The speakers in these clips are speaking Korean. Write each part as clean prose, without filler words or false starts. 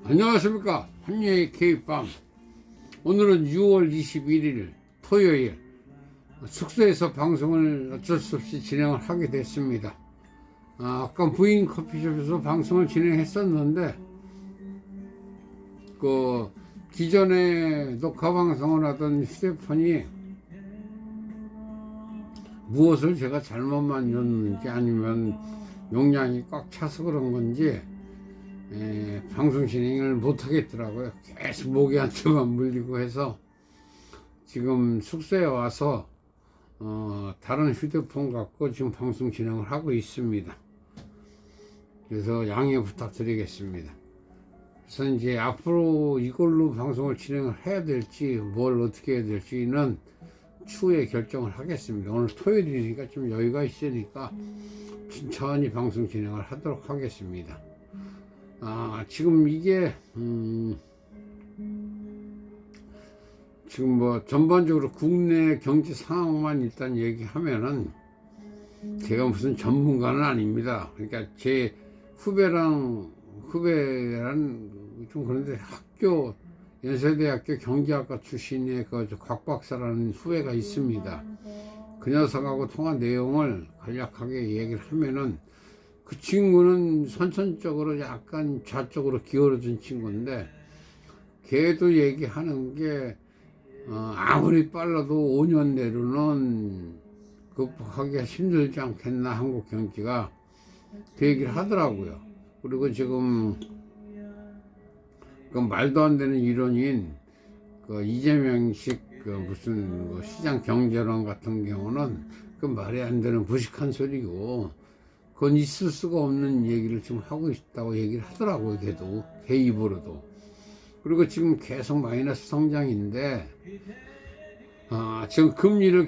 안녕하십니까. 한예의 K밤. 오늘은 6월 21일 토요일 숙소에서 방송을 어쩔 수 없이 진행을 하게 됐습니다. 아까 부인 커피숍에서 방송을 진행했었는데 그 기존에 녹화 방송을 하던 휴대폰이 무엇을 제가 잘못 만졌는지 아니면 용량이 꽉 차서 그런 건지 방송 진행을 못 하겠더라고요. 계속 모기한테만 물리고 해서 지금 숙소에 와서 다른 휴대폰 갖고 지금 방송 진행을 하고 있습니다. 그래서 양해 부탁드리겠습니다. 그래서 이제 앞으로 이걸로 방송을 진행을 해야 될지 뭘 어떻게 해야 될지는 추후에 결정을 하겠습니다. 오늘 토요일이니까 좀 여유가 있으니까 천천히 방송 진행을 하도록 하겠습니다. 지금 이게 지금 뭐 전반적으로 국내 경제 상황만 일단 얘기하면은 제가 무슨 전문가는 아닙니다. 그러니까 제 후배란 좀 그런데 연세대학교 경제학과 출신의 곽 박사라는 후배가 있습니다. 그 녀석하고 통한 내용을 간략하게 얘기를 하면은 그 친구는 선천적으로 약간 좌쪽으로 기울어진 친구인데 걔도 얘기하는 게 아무리 빨라도 5년 내로는 극복하기가 힘들지 않겠나 한국 경기가 그 얘기를 하더라고요. 그리고 지금 그 말도 안 되는 이론인 그 이재명식 그 무슨 뭐 시장 경제론 같은 경우는 그 말이 안 되는 무식한 소리고 그건 있을 수가 없는 얘기를 지금 하고 있다고 얘기를 하더라고요. 걔도 걔 입으로도. 그리고 지금 계속 마이너스 성장인데 지금 금리를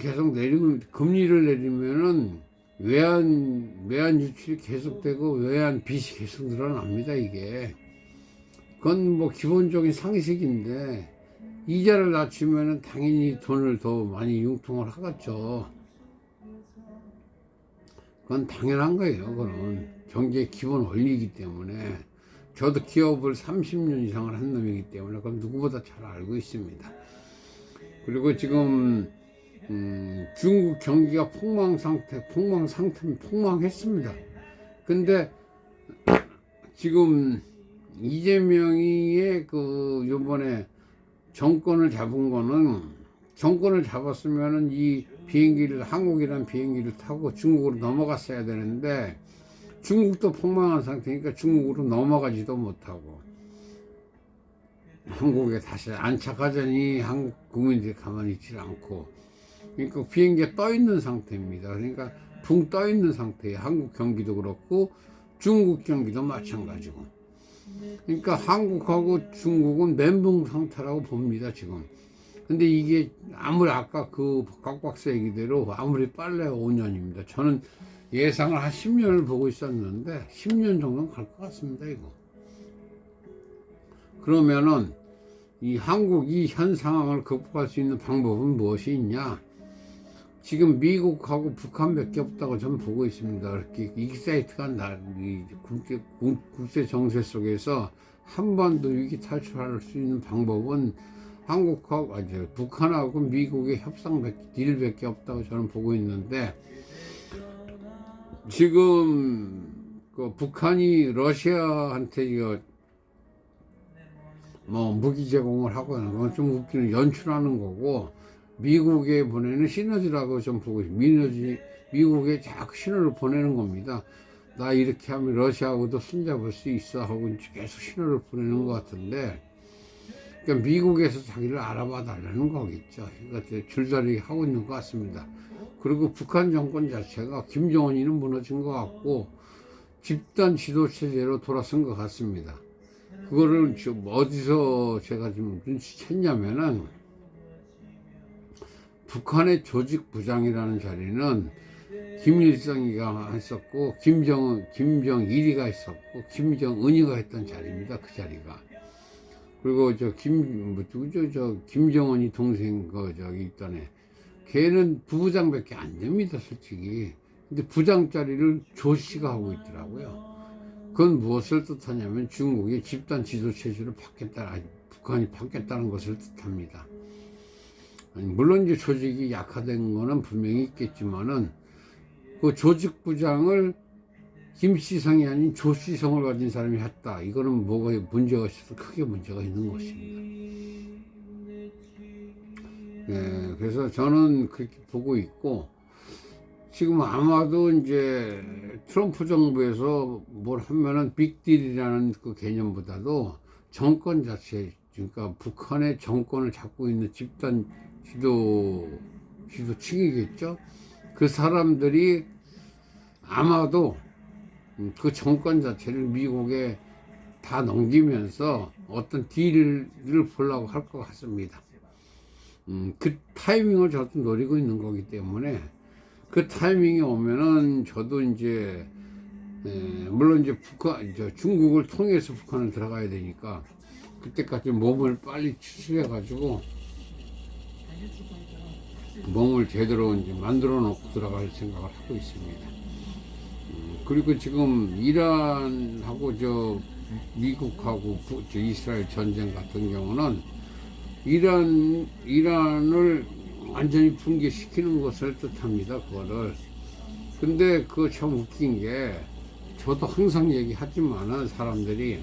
내리면은 외환 유출이 계속되고 외환 빚이 계속 늘어납니다. 이게 그건 뭐 기본적인 상식인데 이자를 낮추면은 당연히 돈을 더 많이 융통을 하겠죠. 그건 당연한 거예요. 그건 경제의 기본 원리이기 때문에 저도 기업을 30년 이상을 한 놈이기 때문에 그건 누구보다 잘 알고 있습니다. 그리고 지금 중국 경기가 폭망했습니다. 근데 지금 이재명이의 그 요번에 정권을 잡았으면은 이 비행기를 한국이란 비행기를 타고 중국으로 넘어갔어야 되는데 중국도 폭망한 상태니까 중국으로 넘어가지도 못하고 한국에 다시 안착하자니 한국 국민들이 가만히 있지 않고 그러니까 비행기가 떠 있는 상태입니다. 그러니까 붕 떠 있는 상태에 한국 경기도 그렇고 중국 경기도 마찬가지고 그러니까 한국하고 중국은 멘붕 상태라고 봅니다 지금. 근데 이게 아무리 아까 그 곽 박사 얘기대로 아무리 빨라야 5년입니다. 저는 예상을 한 10년을 보고 있었는데 10년 정도는 갈 것 같습니다 이거. 그러면은 이 한국이 현 상황을 극복할 수 있는 방법은 무엇이 있냐? 지금 미국하고 북한밖에 없다고 저는 보고 있습니다. 이렇게 익사이트가 국제 정세 속에서 한반도 위기 탈출할 수 있는 방법은 북한하고 미국의 협상 딜밖에 없다고 저는 보고 있는데 지금 그 북한이 러시아한테 뭐 무기 제공을 하고 하는 건 좀 웃기는 연출하는 거고 미국에 보내는 시너지라고 좀 보고 있습니다. 미국에 자꾸 신호를 보내는 겁니다. 나 이렇게 하면 러시아하고도 손잡을 수 있어 하고 계속 신호를 보내는 것 같은데 그러니까 미국에서 자기를 알아봐 달라는 거겠죠. 그러니까 줄다리기 하고 있는 것 같습니다. 그리고 북한 정권 자체가 김정은이는 무너진 것 같고 집단 지도체제로 돌아선 것 같습니다. 그거를 좀 어디서 제가 좀 눈치챘냐면은 북한의 조직부장이라는 자리는 김일성이가 했었고 김정일이가 했었고 김정은이가 했던 자리입니다. 그 자리가. 그리고 김정은이 동생 저기 있던 애 걔는 부부장밖에 안 됩니다 솔직히. 근데 부장 자리를 조 씨가 하고 있더라고요. 그건 무엇을 뜻하냐면 중국이 집단 지도 체제를 북한이 받겠다는 것을 뜻합니다. 물론 이제 조직이 약화된 거는 분명히 있겠지만은 그 조직 부장을 김시성이 아닌 조시성을 가진 사람이 했다. 이거는 뭐가 문제가 있어서 크게 문제가 있는 것입니다. 네, 그래서 저는 그렇게 보고 있고, 지금 아마도 이제 트럼프 정부에서 뭘 하면은 빅딜이라는 그 개념보다도 정권 자체, 그러니까 북한의 정권을 잡고 있는 집단 지도층이겠죠. 그 사람들이 아마도 그 정권 자체를 미국에 다 넘기면서 어떤 딜을 보려고 할 것 같습니다. 그 타이밍을 저도 노리고 있는 거기 때문에 그 타이밍이 오면은 저도 이제 물론 이제 중국을 통해서 북한을 들어가야 되니까 그때까지 몸을 빨리 추스려 가지고 몸을 제대로 이제 만들어 놓고 들어갈 생각을 하고 있습니다. 그리고 지금 이란하고 미국하고 이스라엘 전쟁 같은 경우는 이란을 완전히 붕괴시키는 것을 뜻합니다. 그거를. 근데 그거 참 웃긴 게 저도 항상 얘기하지만은 사람들이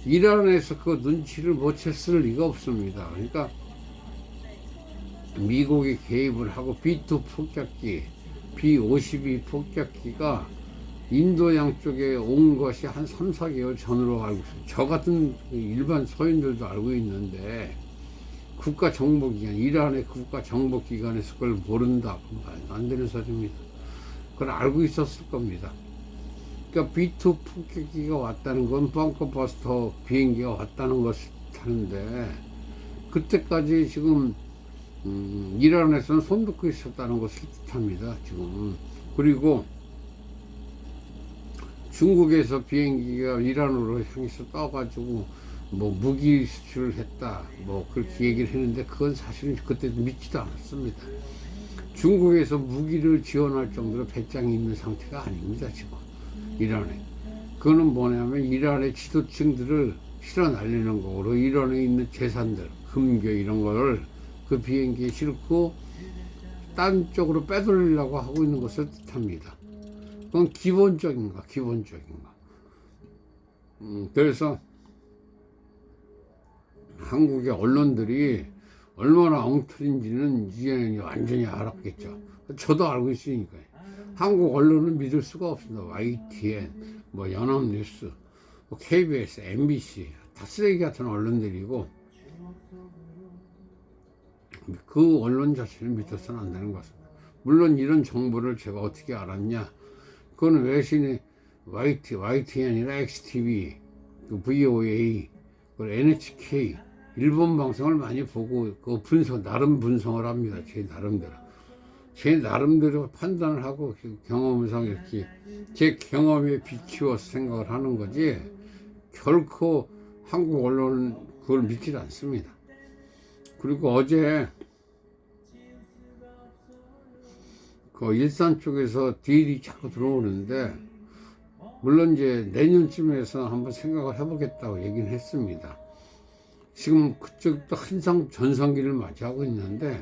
이란에서 그 눈치를 못 챘을 리가 없습니다. 그러니까 미국이 개입을 하고 B2 폭격기, B-52 폭격기가 인도 양쪽에 온 것이 한 3, 4개월 전으로 알고 있어요. 저 같은 일반 서인들도 알고 있는데 국가정보기관, 이란의 국가정보기관에서 그걸 모른다. 말도 안 되는 소리입니다. 그걸 알고 있었을 겁니다. 그러니까 B2 폭격기가 왔다는 건 벙커버스터 비행기가 왔다는 것을 타는데 그때까지 지금 이란에서는 손 놓고 있었다는 것을 뜻합니다. 지금. 그리고 중국에서 비행기가 이란으로 향해서 떠가지고 뭐 무기 수출을 했다 뭐 그렇게 얘기를 했는데 그건 사실은 그때 믿지도 않았습니다. 중국에서 무기를 지원할 정도로 배짱이 있는 상태가 아닙니다. 지금 이란에. 그거는 뭐냐면 이란의 지도층들을 실어 날리는 거로 이란에 있는 재산들 금괴 이런 거를 그 비행기에 싣고 딴 쪽으로 빼돌리려고 하고 있는 것을 뜻합니다. 그건 기본적인 거. 그래서 한국의 언론들이 얼마나 엉터리인지는 이제는 완전히 알았겠죠. 저도 알고 있으니까요. 한국 언론은 믿을 수가 없습니다. YTN, 뭐 연합뉴스, 뭐 KBS, MBC 다 쓰레기 같은 언론들이고 그 언론 자체는 믿어서는 안 되는 것 같습니다. 물론 이런 정보를 제가 어떻게 알았냐? 그건 외신의 YTN이나 XTV, 그 VOA, 그 NHK, 일본 방송을 많이 보고 그 나름 분석을 합니다. 제 나름대로 판단을 하고 경험상 이렇게 제 경험에 비추어서 생각을 하는 거지 결코 한국 언론은 그걸 믿지 않습니다. 그리고 어제 그 일산 쪽에서 딜이 자꾸 들어오는데 물론 이제 내년쯤에서 한번 생각을 해보겠다고 얘기는 했습니다. 지금 그쪽도 한창 전성기를 맞이하고 있는데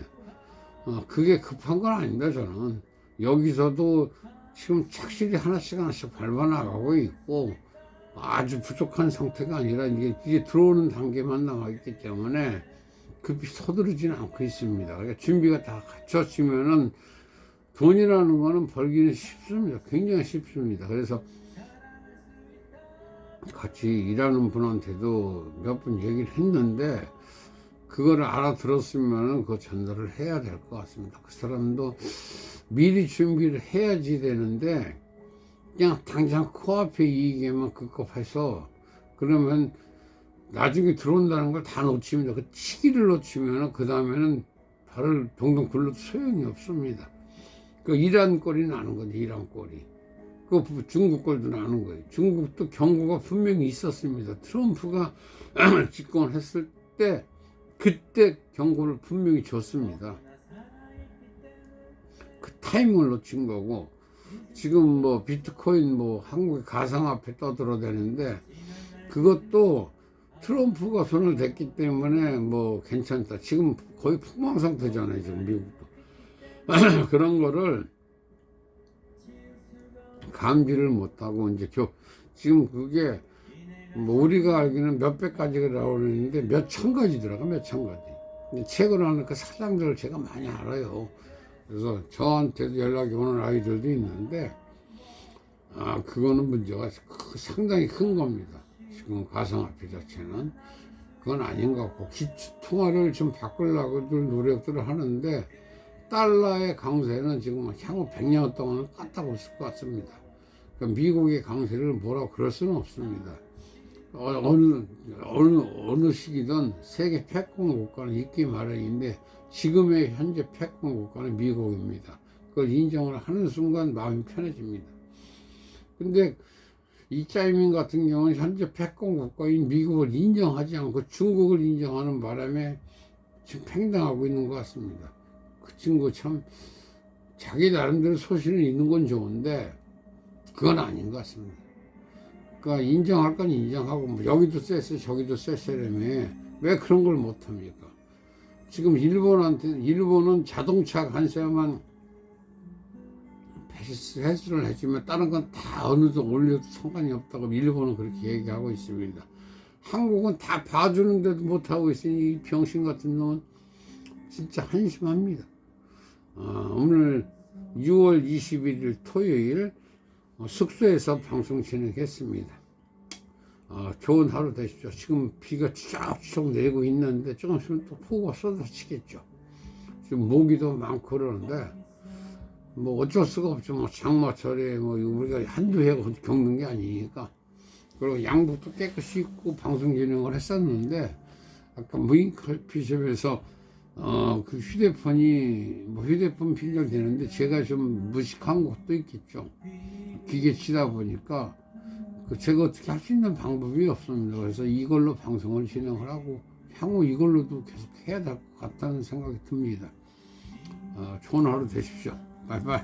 그게 급한 건 아닙니다. 저는 여기서도 지금 착실히 하나씩 밟아나가고 있고 아주 부족한 상태가 아니라 이제 들어오는 단계만 남아있기 때문에 급히 서두르지는 않고 있습니다. 그러니까 준비가 다 갖춰지면은 돈이라는 거는 벌기는 쉽습니다. 굉장히 쉽습니다. 그래서 같이 일하는 분한테도 몇 번 얘기를 했는데 그거를 알아들었으면 그거 전달을 해야 될 것 같습니다. 그 사람도 미리 준비를 해야지 되는데 그냥 당장 코앞에 이익에만 급급해서 그러면 나중에 들어온다는 걸 다 놓칩니다. 그 시기를 놓치면 그 다음에는 발을 동동 굴러도 소용이 없습니다. 그 이란 꼴이 나는 거지. 이란 꼴이. 그 중국 꼴도 나는 거예요. 중국도 경고가 분명히 있었습니다. 트럼프가 집권했을 때 그때 경고를 분명히 줬습니다. 그 타이밍을 놓친 거고 지금 뭐 비트코인 뭐 한국의 가상화폐 떠들어대는데 그것도 트럼프가 손을 댔기 때문에 뭐 괜찮다. 지금 거의 폭망 상태잖아요, 지금 미국도. 그런 거를 감지를 못하고 이제 지금 그게 뭐 우리가 알기는 몇백 가지가 나오는데 몇 천 가지 들어가, 몇 천 가지. 근데 책을 하는 그 사장들을 제가 많이 알아요. 그래서 저한테도 연락이 오는 아이들도 있는데, 그거는 문제가 상당히 큰 겁니다. 지금 가상화폐 자체는. 그건 아닌 것 같고, 기초통화를 좀 바꾸려고들 노력들을 하는데, 달러의 강세는 지금 향후 100년 동안은 까딱 없을 것 같습니다. 그러니까 미국의 강세를 뭐라고 그럴 수는 없습니다. 어느 시기든 세계 패권 국가는 있기 마련인데 지금의 현재 패권 국가는 미국입니다. 그걸 인정을 하는 순간 마음이 편해집니다. 근데 이짜이밍 같은 경우는 현재 패권 국가인 미국을 인정하지 않고 중국을 인정하는 바람에 지금 팽당하고 있는 것 같습니다. 그 친구 참 자기 나름대로 소신은 있는 건 좋은데 그건 아닌 것 같습니다. 그러니까 인정할 건 인정하고 뭐 여기도 쎄쎄 저기도 쎄쎄라며 왜 그런 걸 못합니까? 지금 일본은 자동차 관세만 회수를 해주면 다른 건 다 어느 정도 올려도 상관이 없다고 일본은 그렇게 얘기하고 있습니다. 한국은 다 봐주는데도 못하고 있으니 이 병신 같은 놈은 진짜 한심합니다. 오늘 6월 21일 토요일 숙소에서 방송 진행했습니다. 좋은 하루 되십시오. 지금 비가 추적추적 내고 있는데 조금 있으면 또 폭우가 쏟아지겠죠. 지금 모기도 많고 그러는데 뭐 어쩔 수가 없죠. 뭐 장마철에 뭐 우리가 한두 해 겪는 게 아니니까. 그리고 양복도 깨끗이 입고 방송 진행을 했었는데 아까 무인커피숍에서 그 휴대폰 빌려 되는데 제가 좀 무식한 것도 있겠죠. 기계 치다 보니까 제가 어떻게 할 수 있는 방법이 없습니다. 그래서 이걸로 방송을 진행을 하고 향후 이걸로도 계속 해야 될 것 같다는 생각이 듭니다. 좋은 하루 되십시오. 바이바이.